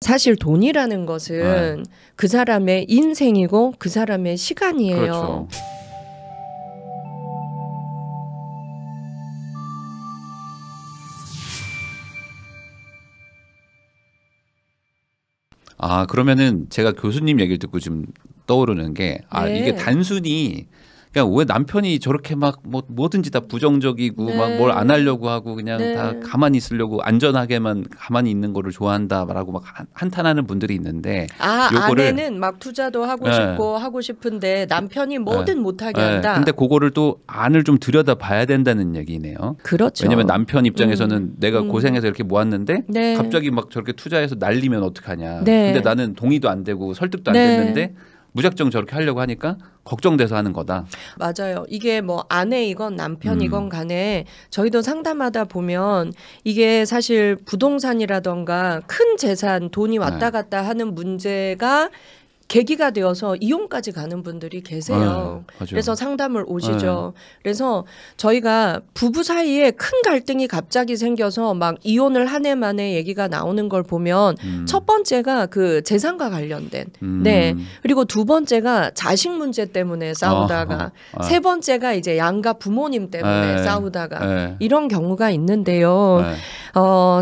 사실 돈이라는 것은 그 사람의 인생이고 그 사람의 시간이에요. 그렇죠. 아, 그러면은 제가 교수님 얘기를 듣고 지금 떠오르는 게 이게 단순히 그냥 왜 남편이 저렇게 막 뭐든지 다 부정적이고 막 뭘 안 하려고 하고 그냥 다 가만히 있으려고 안전하게만 가만히 있는 거를 좋아한다라고 막 한탄하는 분들이 있는데 요거를 아내는 막 투자도 하고 싶고 하고 싶은데 남편이 뭐든 못하게 한다. 근데 그거를 또 안을 좀 들여다 봐야 된다는 얘기네요. 그렇죠. 왜냐하면 남편 입장에서는 내가 고생해서 이렇게 모았는데 갑자기 막 저렇게 투자해서 날리면 어떡하냐. 근데 나는 동의도 안 되고 설득도 안 됐는데 무작정 저렇게 하려고 하니까 걱정돼서 하는 거다. 맞아요. 이게 뭐 아내이건 남편이건 간에 저희도 상담하다 보면 이게 사실 부동산이라던가 큰 재산, 돈이 왔다 갔다 하는 문제가 계기가 되어서 이혼까지 가는 분들이 계세요. 그래서 상담을 오시죠. 그래서 저희가 부부 사이에 큰 갈등이 갑자기 생겨서 막 이혼을 한 해 만에 얘기가 나오는 걸 보면 첫 번째가 그 재산과 관련된 그리고 두 번째가 자식 문제 때문에 싸우다가 세 번째가 이제 양가 부모님 때문에 싸우다가 이런 경우가 있는데요.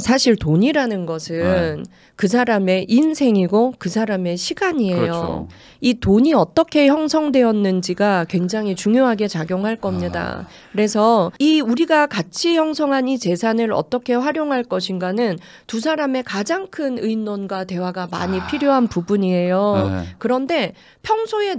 사실 돈이라는 것은 그 사람의 인생이고 그 사람의 시간이에요. 그렇죠. 이 돈이 어떻게 형성되었는지가 굉장히 중요하게 작용할 겁니다. 그래서 이 우리가 같이 형성한 이 재산을 어떻게 활용할 것인가는 두 사람의 가장 큰 의논과 대화가 많이 필요한 부분이에요. 그런데 평소에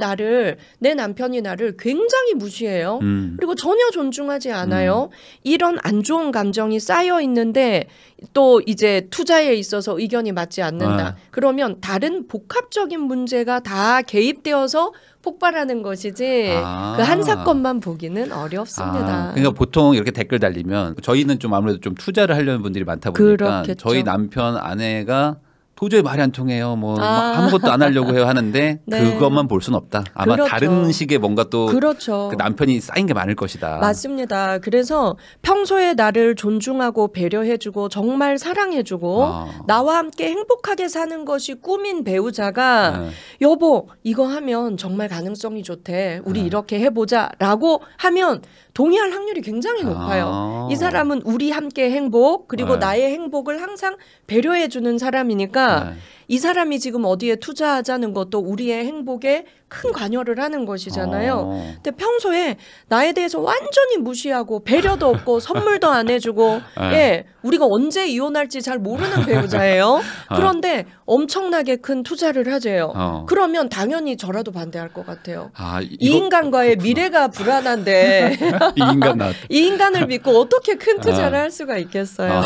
내 남편이 나를 굉장히 무시해요. 그리고 전혀 존중하지 않아요. 이런 안 좋은 감정이 쌓여 있는데 또 이제 투자에 있어서 의견이 맞지 않는다. 그러면 다른 복합적인 문제가 다 개입되어서 폭발하는 것이지 그 한 사건만 보기는 어렵습니다. 그러니까 보통 이렇게 댓글 달리면 저희는 좀 아무래도 좀 투자를 하려는 분들이 많다 보니까 그렇겠죠. 저희 남편 아내가 도저히 말이 안 통해요. 뭐 아무것도 안 하려고 해요 하는데 그것만 볼 수는 없다. 아마 다른 식의 뭔가 또 그 남편이 쌓인 게 많을 것이다. 맞습니다. 그래서 평소에 나를 존중하고 배려해주고 정말 사랑해주고 나와 함께 행복하게 사는 것이 꿈인 배우자가 여보 이거 하면 정말 가능성이 좋대. 우리 이렇게 해보자 라고 하면 동의할 확률이 굉장히 높아요. 이 사람은 우리 함께 행복 그리고 나의 행복을 항상 배려해주는 사람이니까 이 사람이 지금 어디에 투자하자는 것도 우리의 행복에 큰 관여를 하는 것이잖아요. 근데 평소에 나에 대해서 완전히 무시하고 배려도 없고 선물도 안 해주고 우리가 언제 이혼할지 잘 모르는 배우자예요. 그런데 엄청나게 큰 투자를 하재요. 그러면 당연히 저라도 반대할 것 같아요. 이 인간과의 미래가 불안한데 이 인간을 믿고 어떻게 큰 투자를 할 수가 있겠어요.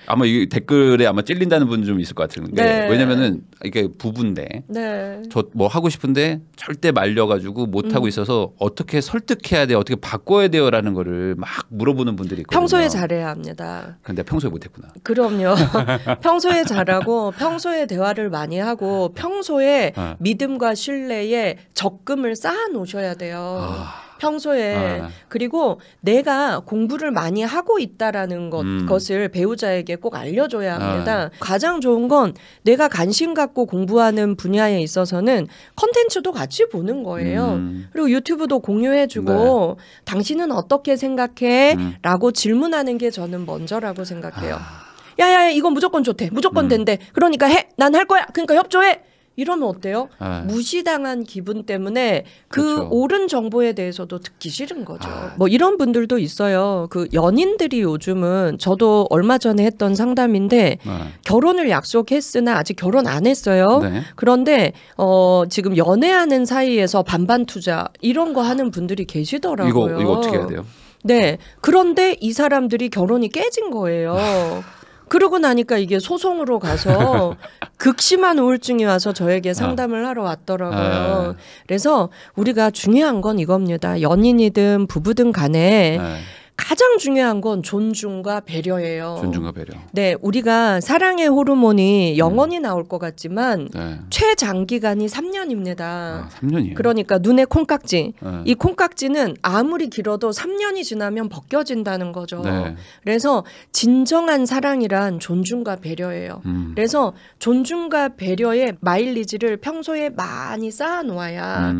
아마 이 댓글에 아마 찔린다는 분 좀 있을 것 같은 게 왜냐면은 이게 부부인데 저 뭐 하고 싶은데 절대 말려가지고 못 하고 있어서 어떻게 설득해야 돼요, 어떻게 바꿔야 돼요라는 거를 막 물어보는 분들이 있거든요. 평소에 잘해야 합니다. 근데 평소에 못했구나. 그럼요. 평소에 잘하고 평소에 대화를 많이 하고 평소에 믿음과 신뢰에 적금을 쌓아 놓으셔야 돼요. 평소에 그리고 내가 공부를 많이 하고 있다라는 것을 배우자에게 꼭 알려줘야 합니다. 가장 좋은 건 내가 관심 갖고 공부하는 분야에 있어서는 컨텐츠도 같이 보는 거예요. 그리고 유튜브도 공유해주고 당신은 어떻게 생각해? 라고 질문하는 게 저는 먼저라고 생각해요. 야야 이건 무조건 좋대. 무조건 된대. 그러니까 해. 난 할 거야. 그러니까 협조해. 이러면 어때요? 무시당한 기분 때문에 그 옳은 정보에 대해서도 듣기 싫은 거죠. 뭐 이런 분들도 있어요. 그 연인들이 요즘은 저도 얼마 전에 했던 상담인데 결혼을 약속했으나 아직 결혼 안 했어요. 그런데 지금 연애하는 사이에서 반반 투자 이런 거 하는 분들이 계시더라고요. 이거 어떻게 해야 돼요? 네. 그런데 이 사람들이 결혼이 깨진 거예요. 그러고 나니까 이게 소송으로 가서 극심한 우울증이 와서 저에게 상담을 하러 왔더라고요. 그래서 우리가 중요한 건 이겁니다. 연인이든 부부든 간에 가장 중요한 건 존중과 배려예요. 존중과 배려. 네, 우리가 사랑의 호르몬이 영원히 나올 것 같지만 네. 최장기간이 3년입니다. 아, 3년이에요. 그러니까 눈의 콩깍지. 네. 이 콩깍지는 아무리 길어도 3년이 지나면 벗겨진다는 거죠. 네. 그래서 진정한 사랑이란 존중과 배려예요. 그래서 존중과 배려의 마일리지를 평소에 많이 쌓아놓아야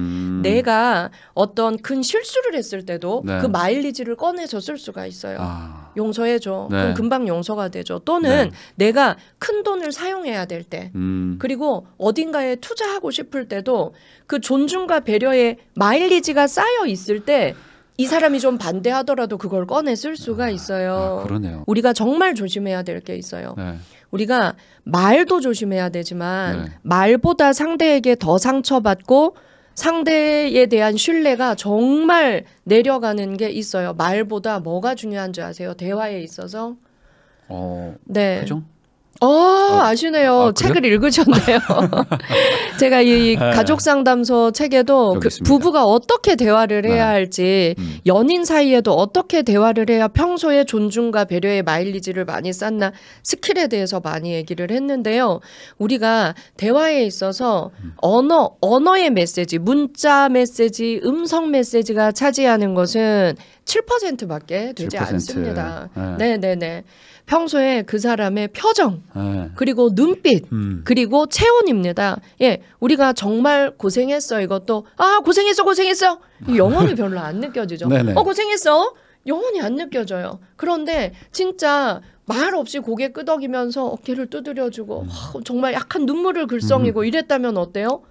내가 어떤 큰 실수를 했을 때도 네. 그 마일리지를 꺼내서 쓸 수가 있어요. 아. 용서해줘. 네. 그럼 금방 용서가 되죠. 또는 네. 내가 큰 돈을 사용해야 될 때, 그리고 어딘가에 투자하고 싶을 때도 그 존중과 배려의 마일리지가 쌓여 있을 때 이 사람이 좀 반대하더라도 그걸 꺼내 쓸 수가 있어요. 아, 그러네요. 우리가 정말 조심해야 될 게 있어요. 네. 우리가 말도 조심해야 되지만 네. 말보다 상대에게 더 상처받고 상대에 대한 신뢰가 정말 내려가는 게 있어요. 말보다 뭐가 중요한지 아세요? 대화에 있어서. 네. 그죠? 아시네요. 아, 책을 읽으셨네요. 제가 이 가족 상담소 책에도 그 부부가 어떻게 대화를 해야 할지, 연인 사이에도 어떻게 대화를 해야 평소에 존중과 배려의 마일리지를 많이 쌓나 스킬에 대해서 많이 얘기를 했는데요. 우리가 대화에 있어서 언어의 메시지, 문자 메시지, 음성 메시지가 차지하는 것은 7%밖에 되지 7%. 않습니다. 네네네. 평소에 그 사람의 표정, 네. 그리고 눈빛, 그리고 체온입니다. 예, 우리가 정말 고생했어. 이것도 고생했어. 영혼이 별로 안 느껴지죠. 고생했어. 영혼이 안 느껴져요. 그런데 진짜 말 없이 고개 끄덕이면서 어깨를 두드려주고 정말 약간 눈물을 글썽이고 이랬다면 어때요?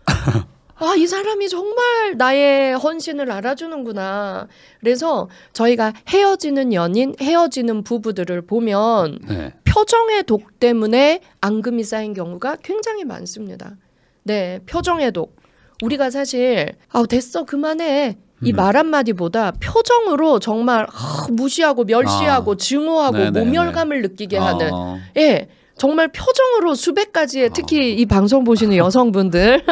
이 사람이 정말 나의 헌신을 알아주는구나. 그래서 저희가 헤어지는 연인, 헤어지는 부부들을 보면 네. 표정의 독 때문에 앙금이 쌓인 경우가 굉장히 많습니다. 네, 표정의 독. 우리가 사실 됐어 그만해. 이 말 한마디보다 표정으로 정말 무시하고 멸시하고 증오하고 네네네. 모멸감을 느끼게 하는 예. 정말 표정으로 수백 가지의 특히 이 방송 보시는 여성분들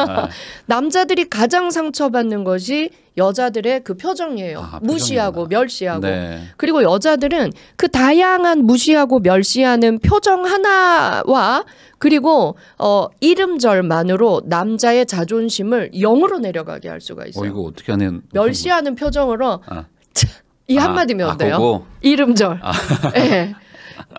남자들이 가장 상처받는 것이 여자들의 그 표정이에요. 무시하고 멸시하고. 네. 그리고 여자들은 그 다양한 무시하고 멸시하는 표정 하나와 그리고 이름절만으로 남자의 자존심을 0으로 내려가게 할 수가 있어요. 이거 어떻게 하는 멸시하는 표정으로 이 한마디면 어때요? 그거? 이름절. 네.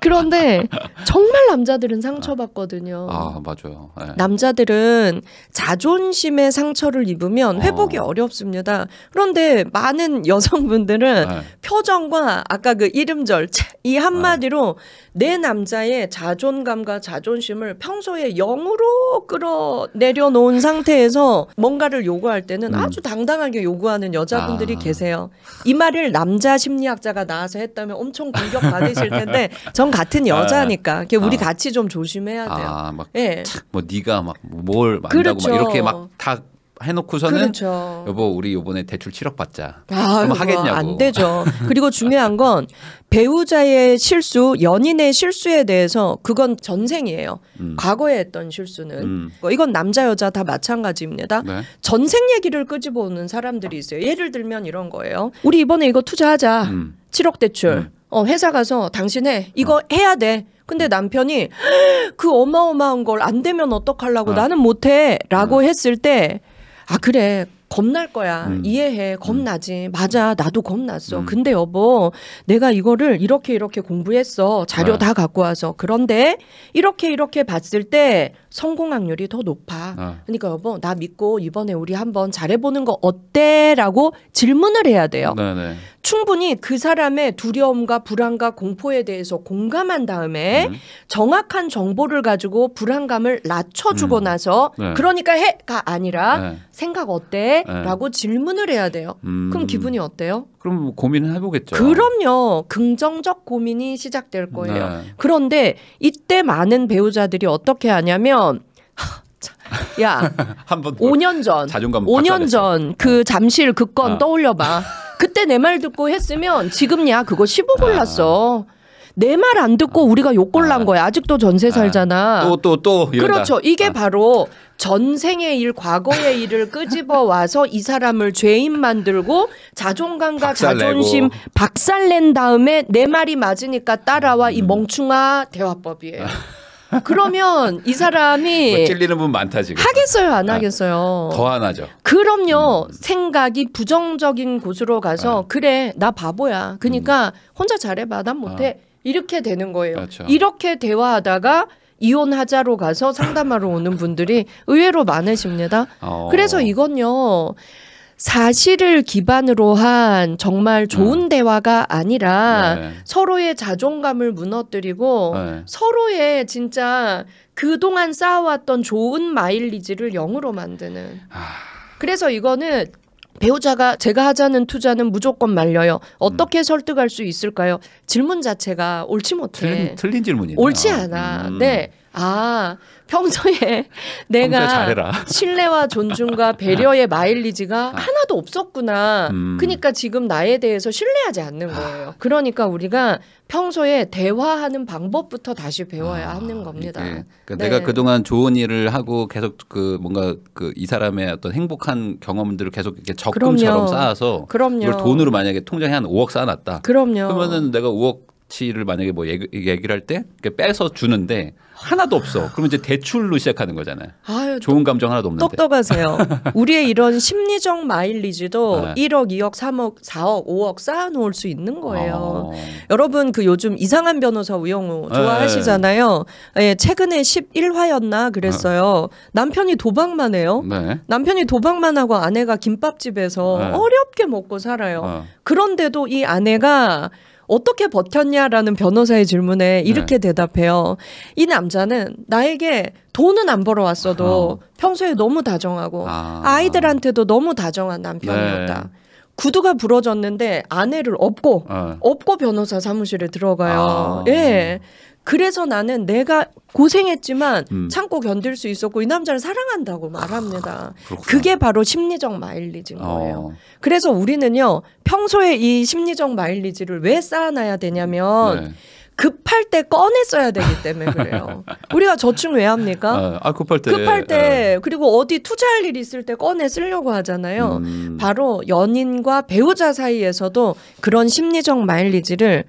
그런데 정말 남자들은 상처받거든요. 맞아요. 네. 남자들은 자존심의 상처를 입으면 회복이 어렵습니다. 그런데 많은 여성분들은 표정과 아까 그 이름절 이 한마디로 내 남자의 자존감과 자존심을 평소에 0으로 끌어내려 놓은 상태에서 뭔가를 요구할 때는 아주 당당하게 요구하는 여자분들이 계세요. 이 말을 남자 심리학자가 나와서 했다면 엄청 공격받으실 텐데 전 같은 여자니까 우리 같이 좀 조심해야 돼요. 뭐 네가 막 뭘 만다고 막 이렇게 막 다 해놓고서는 여보 우리 이번에 대출 7억 받자. 그럼 하겠냐고. 안 되죠. 그리고 중요한 건 배우자의 실수, 연인의 실수에 대해서 그건 전생이에요. 과거에 했던 실수는. 이건 남자 여자 다 마찬가지입니다. 네. 전생 얘기를 끄집어오는 사람들이 있어요. 예를 들면 이런 거예요. 우리 이번에 이거 투자하자. 7억 대출. 회사 가서 당신 해. 이거 해야 돼. 근데 남편이 그 어마어마한 걸 안 되면 어떡하려고 나는 못해 라고 했을 때 그래 겁날 거야. 이해해. 겁나지. 맞아. 나도 겁났어. 근데 여보 내가 이거를 이렇게 공부했어. 자료 다 갖고 와서. 그런데 이렇게 봤을 때 성공 확률이 더 높아. 그러니까 여보 나 믿고 이번에 우리 한번 잘해보는 거 어때? 라고 질문을 해야 돼요. 네네. 충분히 그 사람의 두려움과 불안과 공포에 대해서 공감한 다음에 정확한 정보를 가지고 불안감을 낮춰주고 나서 그러니까 해가 아니라 생각 어때? 라고 질문을 해야 돼요. 그럼 기분이 어때요? 그럼 고민을 해보겠죠. 그럼요. 긍정적 고민이 시작될 거예요. 그런데 이때 많은 배우자들이 어떻게 하냐면 야, 한번 5년 전, 자존감 5년 전 그 잠실 그 건 떠올려봐. 그때 내 말 듣고 했으면 지금 그거 15 골랐어. 내 말 안 듣고 우리가 욕골난 거야. 아직도 전세 살잖아. 또 이런다. 그렇죠. 이게 바로 전생의 일, 과거의 일을 끄집어 와서 이 사람을 죄인 만들고 자존감과 자존심 박살낸 다음에 내 말이 맞으니까 따라와 이 멍충아 대화법이에요. 그러면 이 사람이 뭐 찔리는 분 많다 지금. 하겠어요, 안 하겠어요? 더 안 하죠. 그럼요. 생각이 부정적인 곳으로 가서 그래 나 바보야. 그러니까 혼자 잘해봐. 난 못해. 이렇게 되는 거예요. 그렇죠. 이렇게 대화하다가 이혼하자로 가서 상담하러 오는 분들이 의외로 많으십니다. 그래서 이건요. 사실을 기반으로 한 정말 좋은 대화가 아니라 서로의 자존감을 무너뜨리고 서로의 진짜 그동안 쌓아왔던 좋은 마일리지를 0으로 만드는. 그래서 이거는 배우자가 제가 하자는 투자는 무조건 말려요. 어떻게 설득할 수 있을까요? 질문 자체가 옳지 못해. 틀린 질문이네요. 옳지 않아. 네. 평소에 내가 잘해라. 신뢰와 존중과 배려의 마일리지가 하나도 없었구나. 그러니까 지금 나에 대해서 신뢰하지 않는 거예요. 그러니까 우리가 평소에 대화하는 방법부터 다시 배워야 하는 겁니다. 그러니까 내가 그동안 좋은 일을 하고 계속 뭔가 이 사람의 어떤 행복한 경험들을 계속 이렇게 적금처럼 쌓아서 이걸 돈으로 만약에 통장에 한 5억 쌓아놨다. 그러면은 내가 5억치를 만약에 뭐 얘기를 할 때 빼서 주는데 하나도 없어. 그러면 이제 대출로 시작하는 거잖아요. 좋은 감정 하나도 없는데. 똑똑하세요. 우리의 이런 심리적 마일리지도 1억, 2억, 3억, 4억, 5억 쌓아놓을 수 있는 거예요. 여러분 요즘 이상한 변호사 우영우 좋아하시잖아요. 최근에 11화였나 그랬어요. 남편이 도박만 해요. 남편이 도박만 하고 아내가 김밥집에서 어렵게 먹고 살아요. 그런데도 이 아내가 어떻게 버텼냐라는 변호사의 질문에 이렇게 대답해요. 이 남자는 나에게 돈은 안 벌어왔어도 평소에 너무 다정하고 아이들한테도 너무 다정한 남편이었다. 구두가 부러졌는데 아내를 업고 변호사 사무실에 들어가요. 그래서 나는 내가 고생했지만 참고 견딜 수 있었고 이 남자를 사랑한다고 말합니다. 그게 바로 심리적 마일리지인 거예요. 그래서 우리는요. 평소에 이 심리적 마일리지를 왜 쌓아놔야 되냐면 급할 때 꺼내 써야 되기 때문에 그래요. 우리가 저축 왜 합니까? 급할 때 그리고 어디 투자할 일 있을 때 꺼내 쓰려고 하잖아요. 바로 연인과 배우자 사이에서도 그런 심리적 마일리지를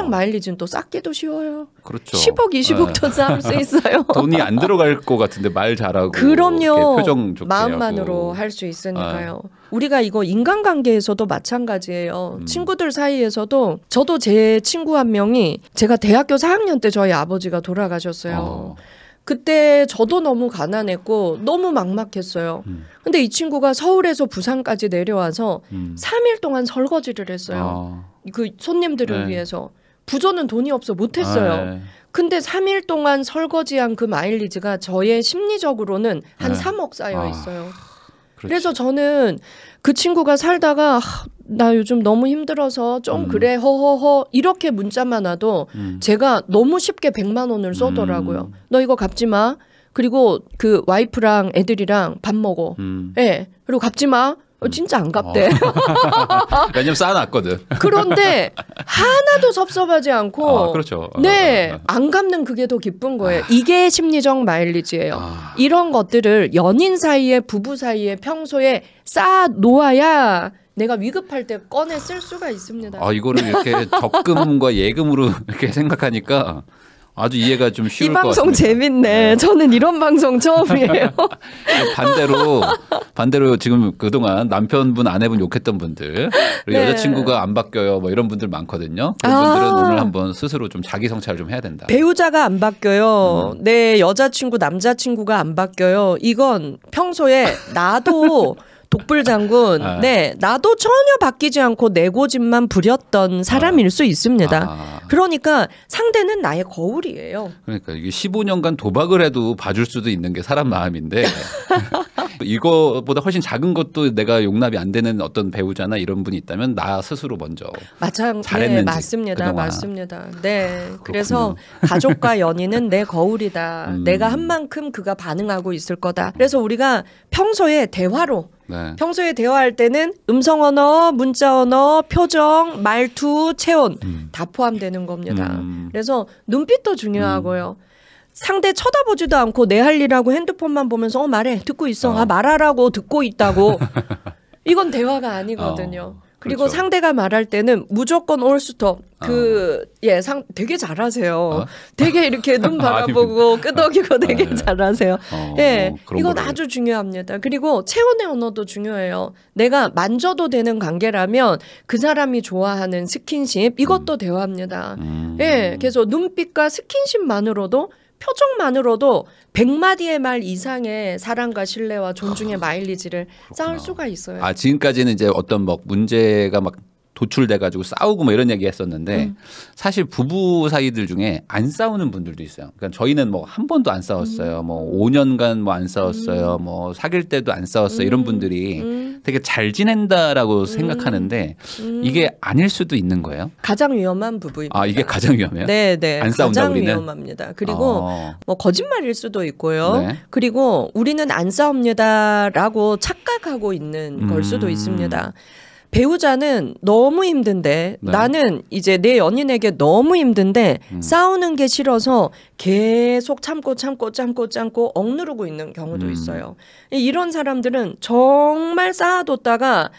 마일리지는 또 쌓기도 쉬워요. 그렇죠. 10억, 20억도 쌓을 수 있어요. 돈이 안 들어갈 것 같은데 말 잘하고. 그럼요. 표정 좋게 마음만으로 할 수 있으니까요. 우리가 이거 인간관계에서도 마찬가지예요. 친구들 사이에서도 저도 제 친구 한 명이 제가 대학교 4학년 때 저희 아버지가 돌아가셨어요. 그때 저도 너무 가난했고 너무 막막했어요. 근데 이 친구가 서울에서 부산까지 내려와서 3일 동안 설거지를 했어요. 그 손님들을 위해서. 부조는 돈이 없어 못했어요. 근데 3일 동안 설거지한 그 마일리지가 저의 심리적으로는 한 3억 쌓여 있어요. 그래서 저는 그 친구가 살다가 나 요즘 너무 힘들어서 좀 그래 허허허 이렇게 문자만 와도 제가 너무 쉽게 100만 원을 쏘더라고요. 너 이거 갚지 마. 그리고 그 와이프랑 애들이랑 밥 먹어. 그리고 갚지 마. 진짜 안 갚대. 왜냐면 쌓아놨거든. 그런데 하나도 섭섭하지 않고 그렇죠. 안 갚는 그게 더 기쁜 거예요. 이게 심리적 마일리지예요. 이런 것들을 연인 사이에 부부 사이에 평소에 쌓아 놓아야 내가 위급할 때 꺼내 쓸 수가 있습니다. 이거를 이렇게 적금과 예금으로 이렇게 생각하니까 아주 이해가 좀 쉬울 것 같습니다. 이 방송 재밌네. 저는 이런 방송 처음이에요. 반대로 지금 그동안 남편분, 아내분 욕했던 분들, 그리고 여자친구가 안 바뀌어요. 뭐 이런 분들 많거든요. 그런 분들은 오늘 한번 스스로 좀 자기 성찰을 좀 해야 된다. 배우자가 안 바뀌어요. 내 여자친구, 남자친구가 안 바뀌어요. 이건 평소에 나도 독불장군, 나도 전혀 바뀌지 않고 내 고집만 부렸던 사람일 수 있습니다. 그러니까 상대는 나의 거울이에요. 그러니까 이게 15년간 도박을 해도 봐줄 수도 있는 게 사람 마음인데 이거보다 훨씬 작은 것도 내가 용납이 안 되는 어떤 배우자나 이런 분이 있다면 나 스스로 먼저 잘했는지. 맞습니다. 맞습니다. 그래서 가족과 연인은 내 거울이다. 내가 한 만큼 그가 반응하고 있을 거다. 그래서 우리가 평소에 대화로 네. 평소에 대화할 때는 음성 언어, 문자 언어, 표정, 말투, 체온 다 포함되는 겁니다. 그래서 눈빛도 중요하고요. 상대 쳐다보지도 않고 내 할 일하고 핸드폰만 보면서 말해 듣고 있어. 말하라고 듣고 있다고. 이건 대화가 아니거든요. 그리고 그렇죠. 상대가 말할 때는 무조건 올 스톱. 되게 잘하세요. 되게 이렇게 눈 바라보고 끄덕이고 되게 잘하세요. 예, 이건 거를. 아주 중요합니다. 그리고 체온의 언어도 중요해요. 내가 만져도 되는 관계라면 그 사람이 좋아하는 스킨십 이것도 대화합니다. 예, 그래서 눈빛과 스킨십만으로도 표정만으로도 100마디의 말 이상의 사랑과 신뢰와 존중의 마일리지를 쌓을 수가 있어요. 지금까지는 이제 어떤 뭐 문제가 막 도출돼 가지고 싸우고 뭐 이런 얘기 했었는데 사실 부부 사이들 중에 안 싸우는 분들도 있어요. 그러니까 저희는 뭐 한 번도 안 싸웠어요. 뭐 5년간 뭐 안 싸웠어요. 뭐 사귈 때도 안 싸웠어요. 이런 분들이 되게 잘 지낸다라고 생각하는데 이게 아닐 수도 있는 거예요. 가장 위험한 부부입니다. 이게 가장 위험해요? 네. 안 싸운다 가장 우리는? 위험합니다. 그리고 뭐 거짓말일 수도 있고요. 네. 그리고 우리는 안 싸웁니다라고 착각하고 있는 걸 수도 있습니다. 배우자는 너무 힘든데 네. 나는 이제 내 연인에게 너무 힘든데 싸우는 게 싫어서 계속 참고 억누르고 있는 경우도 있어요. 이런 사람들은 정말 쌓아뒀다가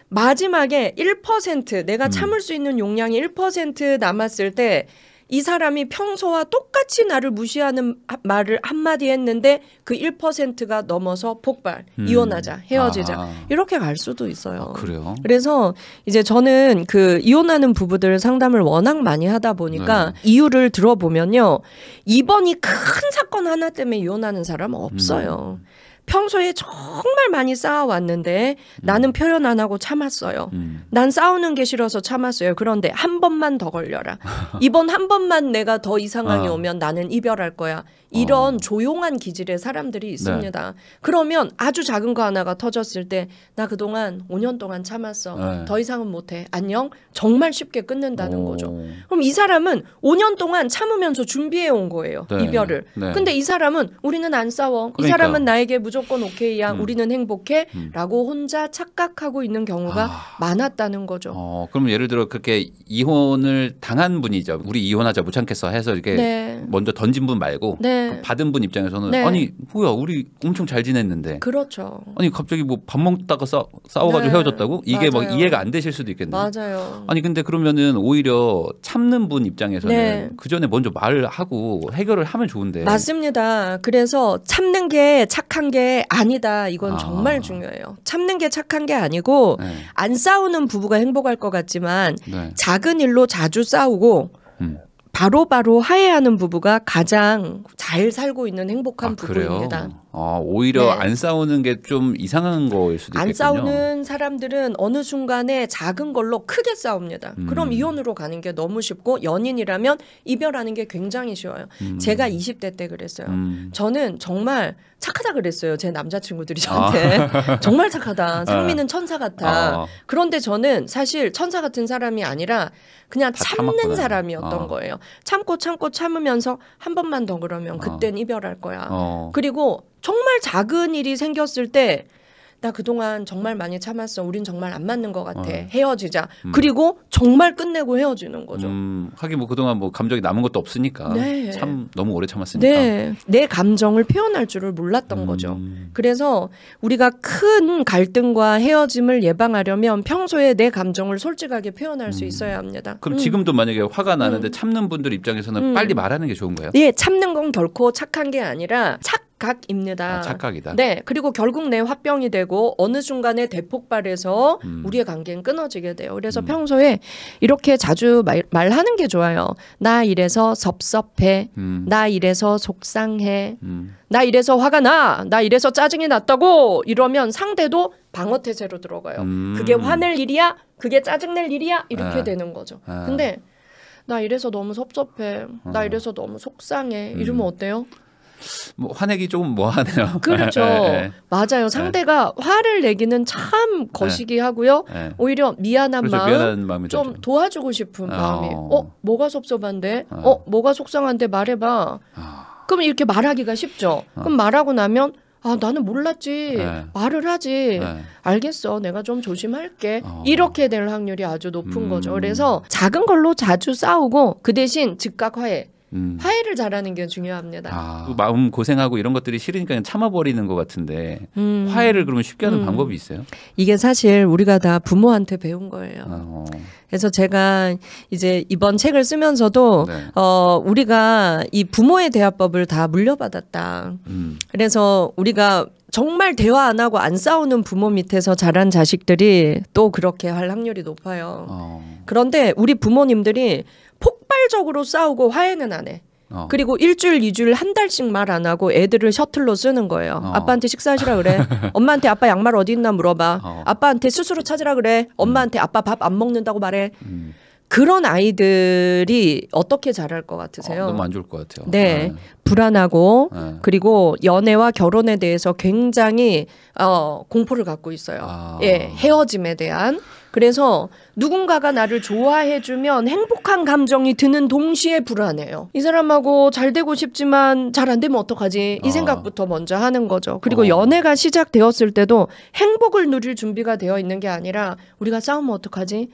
마지막에 1% 내가 참을 수 있는 용량이 1% 남았을 때 이 사람이 평소와 똑같이 나를 무시하는 말을 한마디 했는데 그 1%가 넘어서 폭발, 이혼하자, 헤어지자 이렇게 갈 수도 있어요. 그래요? 그래서 이제 저는 그 이혼하는 부부들 상담을 워낙 많이 하다 보니까 이유를 들어보면요. 이번이 큰 사건 하나 때문에 이혼하는 사람은 없어요. 평소에 정말 많이 쌓아왔는데 나는 표현 안 하고 참았어요. 난 싸우는 게 싫어서 참았어요. 그런데 한 번만 더 걸려라. 이번 한 번만 내가 더 이 상황이 오면 나는 이별할 거야. 이런 조용한 기질의 사람들이 있습니다. 그러면 아주 작은 거 하나가 터졌을 때 나 그동안 5년 동안 참았어. 더 이상은 못해. 안녕. 정말 쉽게 끊는다는 거죠. 그럼 이 사람은 5년 동안 참으면서 준비해 온 거예요. 이별을. 근데 이 사람은 우리는 안 싸워. 그러니까. 이 사람은 나에게 무조건 오케이야. 우리는 행복해. 라고 혼자 착각하고 있는 경우가 많았다는 거죠. 그럼 예를 들어 그렇게 이혼을 당한 분이죠. 우리 이혼하자 못 참겠어 해서 이렇게 먼저 던진 분 말고 받은 분 입장에서는 아니 뭐야 우리 엄청 잘 지냈는데 그렇죠. 아니 갑자기 뭐 밥 먹다가 싸워가지고 헤어졌다고 이게 막 이해가 안 되실 수도 있겠네요. 맞아요. 아니 근데 그러면은 오히려 참는 분 입장에서는 그 전에 먼저 말을 하고 해결을 하면 좋은데. 맞습니다. 그래서 참는 게 착한 게 아니다. 이건 정말 중요해요. 참는 게 착한 게 아니고 안 싸우는 부부가 행복할 것 같지만 작은 일로 자주 싸우고 바로바로 화해하는 부부가 가장 잘 살고 있는 행복한 부부입니다. 그래요? 오히려 안 싸우는 게 좀 이상한 거일 수도 있겠군요. 안 싸우는 사람들은 어느 순간에 작은 걸로 크게 싸웁니다. 그럼 이혼으로 가는 게 너무 쉽고 연인이라면 이별하는 게 굉장히 쉬워요. 제가 20대 때 그랬어요. 저는 정말 착하다 그랬어요. 제 남자친구들이 저한테. 정말 착하다. 상민은 천사 같아. 그런데 저는 사실 천사 같은 사람이 아니라 그냥 참는 참았구나. 사람이었던 거예요. 참으면서 한 번만 더 그러면 그땐 이별할 거야. 그리고 정말 작은 일이 생겼을 때 나 그동안 정말 많이 참았어. 우린 정말 안 맞는 것 같아. 헤어지자. 그리고 정말 끝내고 헤어지는 거죠. 하긴 뭐 그동안 뭐 감정이 남은 것도 없으니까 참 너무 오래 참았으니까. 내 감정을 표현할 줄을 몰랐던 거죠. 그래서 우리가 큰 갈등과 헤어짐을 예방하려면 평소에 내 감정을 솔직하게 표현할 수 있어야 합니다. 그럼 지금도 만약에 화가 나는데 참는 분들 입장에서는 빨리 말하는 게 좋은 거예요? 네, 참는 건 결코 착한 게 아니라 착각입니다. 착각이다. 네, 그리고 결국 내 화병이 되고 어느 순간에 대폭발해서 우리의 관계는 끊어지게 돼요. 그래서 평소에 이렇게 자주 말하는 게 좋아요. 나 이래서 섭섭해. 나 이래서 속상해. 나 이래서 화가 나. 나 이래서 짜증이 났다고. 이러면 상대도 방어태세로 들어가요. 그게 화낼 일이야? 그게 짜증낼 일이야? 이렇게 되는 거죠. 근데 나 이래서 너무 섭섭해. 나 이래서 너무 속상해. 이러면 어때요? 뭐 화내기 조금 뭐하네요. 그렇죠. 맞아요. 상대가 화를 내기는 참 거시기 하고요. 오히려 미안한 그렇죠. 마음이 좀 도와주고 싶은 마음이. 뭐가 섭섭한데? 뭐가 속상한데 말해봐. 그럼 이렇게 말하기가 쉽죠. 그럼 말하고 나면 아 나는 몰랐지. 네. 말을 하지. 네. 알겠어. 내가 좀 조심할게. 이렇게 될 확률이 아주 높은 거죠. 그래서 작은 걸로 자주 싸우고 그 대신 즉각 화해. 화해를 잘하는 게 중요합니다. 마음 고생하고 이런 것들이 싫으니까 그냥 참아버리는 것 같은데 화해를 그러면 쉽게 하는 방법이 있어요? 이게 사실 우리가 다 부모한테 배운 거예요. 그래서 제가 이제 이번 책을 쓰면서도 네. 우리가 이 부모의 대화법을 다 물려받았다. 그래서 우리가 정말 대화 안 하고 안 싸우는 부모 밑에서 자란 자식들이 또 그렇게 할 확률이 높아요. 그런데 우리 부모님들이 폭발적으로 싸우고 화해는 안 해. 그리고 일주일, 2주일, 한 달씩 말 안 하고 애들을 셔틀로 쓰는 거예요. 아빠한테 식사하시라 그래. 엄마한테 아빠 양말 어디 있나 물어봐. 아빠한테 스스로 찾으라 그래. 엄마한테 아빠 밥 안 먹는다고 말해. 그런 아이들이 어떻게 자랄 것 같으세요? 너무 안 좋을 것 같아요. 네. 불안하고 그리고 연애와 결혼에 대해서 굉장히 공포를 갖고 있어요. 예, 헤어짐에 대한. 그래서 누군가가 나를 좋아해주면 행복한 감정이 드는 동시에 불안해요. 이 사람하고 잘 되고 싶지만 잘 안 되면 어떡하지? 이 생각부터 먼저 하는 거죠. 그리고 연애가 시작되었을 때도 행복을 누릴 준비가 되어 있는 게 아니라 우리가 싸우면 어떡하지?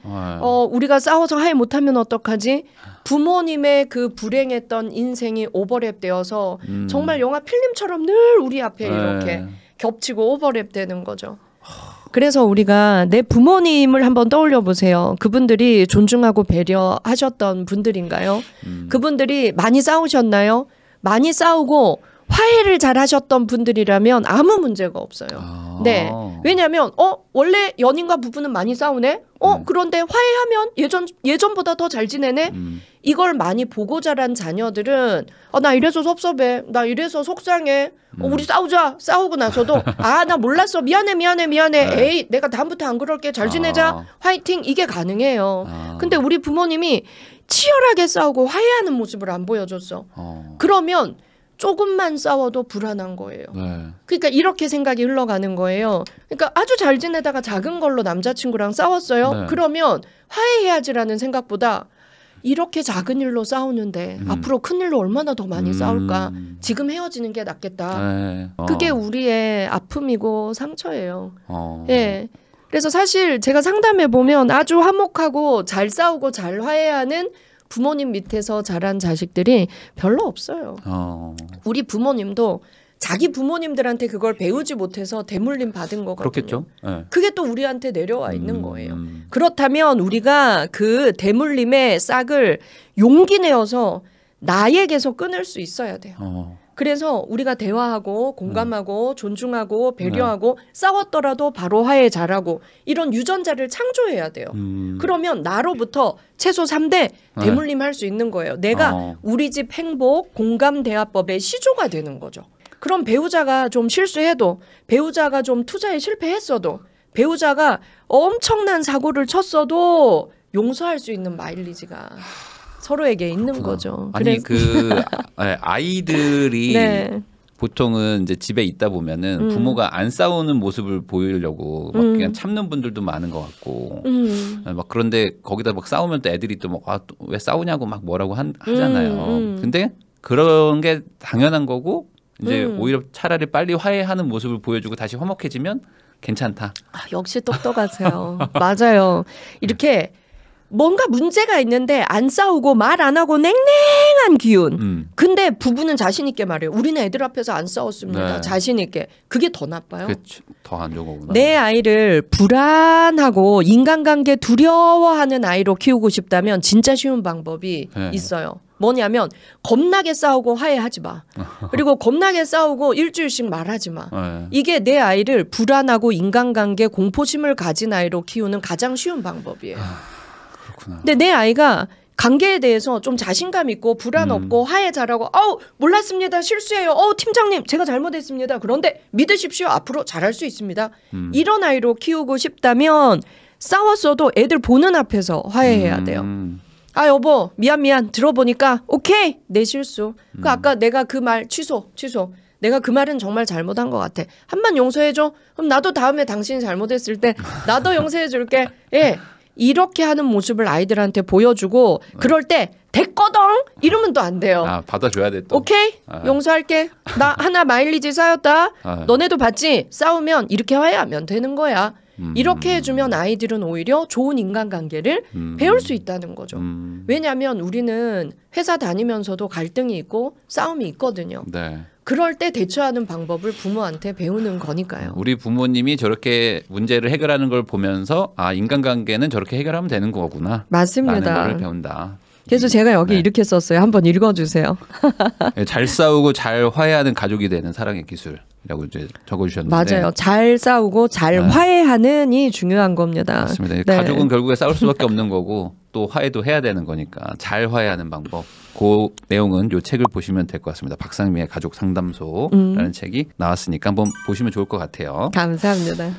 우리가 싸워서 화해 못하면 어떡하지? 부모님의 그 불행했던 인생이 오버랩 되어서 정말 영화 필름처럼 늘 우리 앞에 이렇게 겹치고 오버랩 되는 거죠. 그래서 우리가 내 부모님을 한번 떠올려 보세요. 그분들이 존중하고 배려하셨던 분들인가요? 그분들이 많이 싸우셨나요? 많이 싸우고 화해를 잘 하셨던 분들이라면 아무 문제가 없어요. 네. 왜냐하면 원래 연인과 부부는 많이 싸우네? 그런데 화해하면 예전보다 더 잘 지내네? 이걸 많이 보고 자란 자녀들은 나 이래서 섭섭해. 나 이래서 속상해. 우리 싸우자. 싸우고 나서도 나 몰랐어. 미안해. 에이 내가 다음부터 안 그럴게. 잘 지내자. 화이팅. 이게 가능해요. 근데 우리 부모님이 치열하게 싸우고 화해하는 모습을 안 보여줬어. 그러면 조금만 싸워도 불안한 거예요. 그러니까 이렇게 생각이 흘러가는 거예요. 그러니까 아주 잘 지내다가 작은 걸로 남자친구랑 싸웠어요. 그러면 화해해야지라는 생각보다 이렇게 작은 일로 싸우는데 앞으로 큰 일로 얼마나 더 많이 싸울까. 지금 헤어지는 게 낫겠다. 그게 우리의 아픔이고 상처예요. 예. 그래서 사실 제가 상담해 보면 아주 화목하고 잘 싸우고 잘 화해하는 부모님 밑에서 자란 자식들이 별로 없어요. 우리 부모님도 자기 부모님들한테 그걸 배우지 못해서 대물림 받은 거거든요. 그렇겠죠. 네. 그게 또 우리한테 내려와 있는 거예요. 그렇다면 우리가 그 대물림의 싹을 용기 내어서 나에게서 끊을 수 있어야 돼요. 그래서 우리가 대화하고 공감하고 존중하고 배려하고 싸웠더라도 바로 화해 잘하고 이런 유전자를 창조해야 돼요. 그러면 나로부터 최소 3대 대물림 할 수 있는 거예요. 내가 우리 집 행복 공감 대화법의 시조가 되는 거죠. 그럼 배우자가 좀 실수해도 배우자가 좀 투자에 실패했어도 배우자가 엄청난 사고를 쳤어도 용서할 수 있는 마일리지가 서로에게 있는 거죠. 아니 그 아이들이 네. 보통은 이제 집에 있다 보면은 부모가 안 싸우는 모습을 보이려고 막 그냥 참는 분들도 많은 것 같고 막 그런데 거기다 막 싸우면 또 애들이 또 막 왜 싸우냐고 막 뭐라고 하잖아요. 근데 그런 게 당연한 거고 이제 오히려 차라리 빨리 화해하는 모습을 보여주고 다시 화목해지면 괜찮다. 역시 똑똑하세요. 맞아요. 이렇게 뭔가 문제가 있는데 안 싸우고 말 안 하고 냉랭한 기운. 근데 부부는 자신 있게 말해요. 우리는 애들 앞에서 안 싸웠습니다. 네. 자신 있게. 그게 더 나빠요. 더 안 좋은 거구나. 내 아이를 불안하고 인간관계 두려워하는 아이로 키우고 싶다면 진짜 쉬운 방법이 있어요. 뭐냐면 겁나게 싸우고 화해하지 마. 그리고 겁나게 싸우고 일주일씩 말하지 마. 이게 내 아이를 불안하고 인간관계 공포심을 가진 아이로 키우는 가장 쉬운 방법이에요. 근데 내 아이가 관계에 대해서 좀 자신감 있고 불안 없고 화해 잘하고 몰랐습니다. 실수해요. 팀장님 제가 잘못했습니다. 그런데 믿으십시오. 앞으로 잘할 수 있습니다. 이런 아이로 키우고 싶다면 싸웠어도 애들 보는 앞에서 화해해야 돼요. 여보 미안 들어보니까 오케이 내 실수. 그 아까 내가 그 말 취소. 내가 그 말은 정말 잘못한 것 같아. 한 번 용서해줘. 그럼 나도 다음에 당신이 잘못했을 때 나도 용서해줄게. 예. 이렇게 하는 모습을 아이들한테 보여주고 그럴 때 됐거든 이러면 또 안 돼요. 아, 받아줘야 돼 또. 오케이 용서할게. 나 하나 마일리지 쌓였다. 너네도 받지? 싸우면 이렇게 화해하면 되는 거야. 이렇게 해주면 아이들은 오히려 좋은 인간관계를 배울 수 있다는 거죠. 왜냐하면 우리는 회사 다니면서도 갈등이 있고 싸움이 있거든요. 네. 그럴 때 대처하는 방법을 부모한테 배우는 거니까요. 우리 부모님이 저렇게 문제를 해결하는 걸 보면서 아 인간관계는 저렇게 해결하면 되는 거구나. 맞습니다. 라는 걸 배운다. 그래서 제가 여기 이렇게 썼어요. 한번 읽어주세요. 잘 싸우고 잘 화해하는 가족이 되는 사랑의 기술이라고 이제 적어주셨는데 맞아요. 잘 싸우고 잘 화해하는이 중요한 겁니다. 맞습니다. 가족은 결국에 싸울 수밖에 없는 거고 또 화해도 해야 되는 거니까 잘 화해하는 방법. 그 내용은 이 책을 보시면 될 것 같습니다. 박상미의 가족 상담소라는 책이 나왔으니까 한번 보시면 좋을 것 같아요. 감사합니다.